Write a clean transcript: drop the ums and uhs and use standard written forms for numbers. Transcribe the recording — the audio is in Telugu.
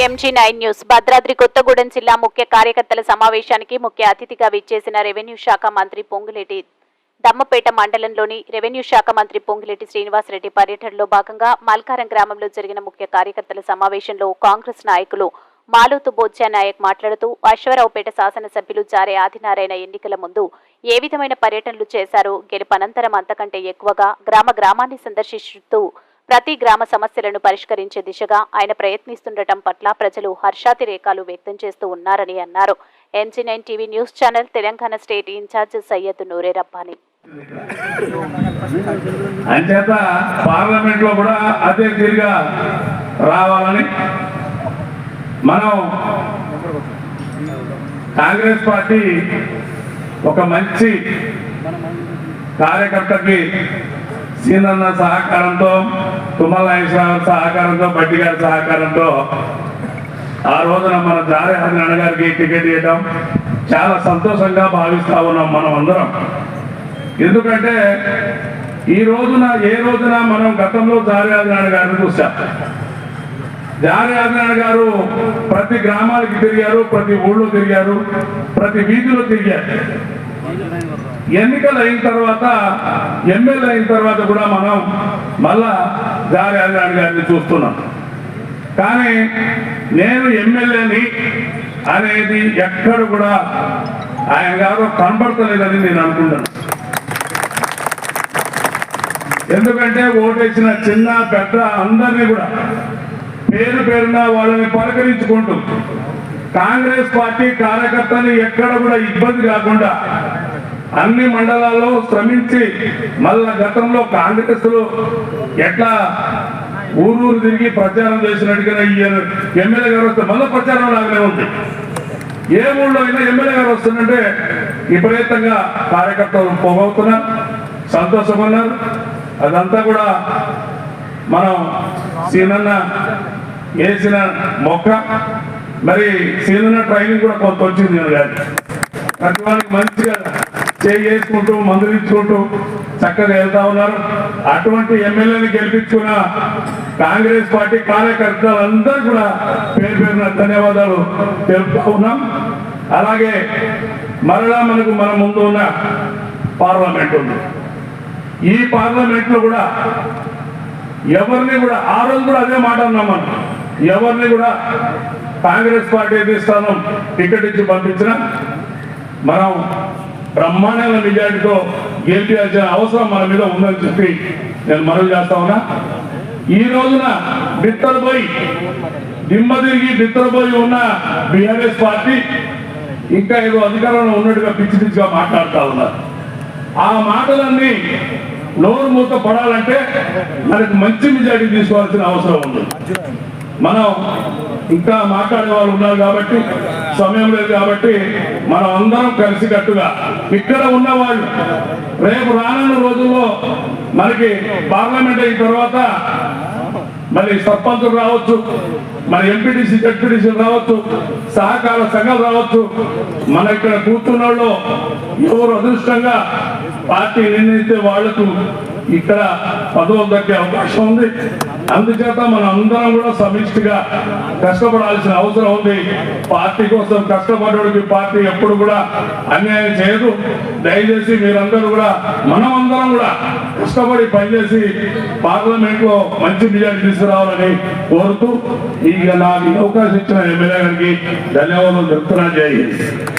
MG9 news. భద్రాద్రి కొత్తగూడెం జిల్లా ముఖ్య కార్యకర్తల సమావేశానికి ముఖ్య అతిథిగా విచ్చేసిన రెవెన్యూ శాఖ మంత్రి పొంగులేటి దమ్మపేట మండలంలోని రెవెన్యూ శాఖ మంత్రి పొంగులేటి శ్రీనివాసరెడ్డి పర్యటనలో భాగంగా మల్కారం గ్రామంలో జరిగిన ముఖ్య కార్యకర్తల సమావేశంలో కాంగ్రెస్ నాయకులు మాలోతు బోజ్జా నాయక్ మాట్లాడుతూ అశ్వరావుపేట శాసనసభ్యులు జారే ఆదినారాయణ ఎన్నికల ముందు ఏ విధమైన పర్యటనలు చేశారో, గెలుపనంతరం అంతకంటే ఎక్కువగా గ్రామాన్ని సందర్శిస్తూ ప్రతి గ్రామ సమస్యలను పరిష్కరించే దిశగా ఆయన ప్రయత్నిస్తుండటం పట్ల ప్రజలు హర్షాతిరేకాలు వ్యక్తం చేస్తూ ఉన్నారని అన్నారు. MG9 TV news channel Telangana state in charge Syed Noore Rabbani. అంచేత పార్లమెంట్ లో కూడా అదే తీరుగా రావాలని మనం కాంగ్రెస్ పార్టీ ఒక మంచి కార్యకర్తకి సీనన్న సహకారంతో, తుమ్మల నాగేశ్వరరావు సహకారంతో, బడ్డి గారి సహకారంతో ఆ రోజున మన జారే ఆదినారాయణ గారికి టికెట్ ఇవ్వడం చాలా సంతోషంగా భావిస్తా ఉన్నాం మనం అందరం. ఎందుకంటే ఈ రోజున ఏ రోజున మనం గతంలో జారే ఆదినారాయణ గారిని చూసాం. జారే ఆదినారాయణ గారు ప్రతి గ్రామాలకి తిరిగారు, ప్రతి ఊళ్ళో తిరిగారు, ప్రతి వీధిలో తిరిగారు. ఎన్నికలు అయిన తర్వాత, ఎమ్మెల్యే అయిన తర్వాత కూడా మనం మళ్ళా జారే ఆదినారాయణ గారిని చూస్తున్నాం. కానీ నేను ఎమ్మెల్యేని అనేది ఎక్కడ కూడా ఆయన గారు కనబడతలేదని నేను అనుకుంటాను. ఎందుకంటే ఓటేసిన చిన్న పెద్ద అందరినీ కూడా పేరు పేరున వాళ్ళని పలకరించుకుంటూ కాంగ్రెస్ పార్టీ కార్యకర్తని ఎక్కడ కూడా ఇబ్బంది కాకుండా అన్ని మండలాల్లో శ్రమించి మళ్ళా గతంలో కాంగ్రెస్ ఎట్లా ఊరు తిరిగి ప్రచారం చేసినట్టుగా ఎమ్మెల్యే గారు వస్తే మళ్ళీ ప్రచారం లాగానే ఉంది. ఏ ఊళ్ళో అయినా ఎమ్మెల్యే గారు వస్తుందంటే విపరీతంగా కార్యకర్తలు పోగవుతున్నారు, సంతోషమన్నారు. అదంతా కూడా మనం సీనన్న వేసిన మొక్క. మరి సీనన్న ట్రైనింగ్ కూడా కొంత వచ్చింది. నేను కానీ అటువంటి మంచిగా చేసుకుంటూ మందులించుకుంటూ చక్కగా వెళ్తా ఉన్నారు. అటువంటి ఎమ్మెల్యేని గెలిపించుకున్న కాంగ్రెస్ పార్టీ కార్యకర్తలందరూ కూడా పేరు పేరున ధన్యవాదాలు తెలుపుతూ ఉన్నాం. అలాగే మరలా మన ముందు ఉన్న పార్లమెంట్ ఉంది. ఈ పార్లమెంట్ లో కూడా ఎవరిని కూడా ఆ రోజు కూడా అదే మాట అన్నాం మనం, ఎవరిని కూడా కాంగ్రెస్ పార్టీ అధిష్టానం టికెట్ ఇచ్చి పంపించిన మనం బ్రహ్మాండమైన మెజార్టీతో గెలిపించాల్సిన అవసరం మన మీద ఉందని చెప్పి నేను మనవి చేస్తా ఉన్నా. ఈ రోజున బిత్తరపోయి దిమ్మ తిరిగి బిత్తరపోయి ఉన్న బీఆర్ఎస్ పార్టీ ఇంకా ఏదో అధికారంలో ఉన్నట్టుగా పిచ్చి పిచ్చిగా మాట్లాడుతూ ఉన్నారు. ఆ మాటలన్నీ నోరు మూత పడాలంటే మనకు మంచి మెజార్టీ తీసుకోవాల్సిన అవసరం ఉంది. మనం ఇంకా మాట్లాడే వాళ్ళు ఉన్నారు కాబట్టి సమయం లేదు కాబట్టి మనం అందరం కలిసికట్టుగా ఇక్కడ ఉన్న వాళ్ళు రేపు రానున్న రోజుల్లో మనకి పార్లమెంట్ అయిన తర్వాత మరి సర్పంచులు రావచ్చు, మరి ఎంపీటీసీ జడ్పీటీసీలు రావచ్చు, సహకార సంఘాలు రావచ్చు. మన ఇక్కడ కూర్చున్న వాళ్ళు ఎవరు అదృష్టంగా పార్టీ నిర్ణయిస్తే వాళ్లకు ఇక్కడ పదవులు దక్కే అవకాశం ఉంది. అందుచేత మనం అందరం కూడా సమిష్టిగా కష్టపడాల్సిన అవసరం ఉంది. పార్టీ కోసం కష్టపడడానికి పార్టీ ఎప్పుడు కూడా అన్యాయం చేయదు. దయచేసి మీరందరూ కూడా మనమందరం కూడా కష్టపడి పనిచేసి పార్లమెంట్ లో మంచి మెజారిటీ తీసుకురావాలని కోరుతూ నాకు అవకాశం ఇచ్చిన ఎమ్మెల్యే గారికి ధన్యవాదాలు చెప్తున్నా. జై హింద్.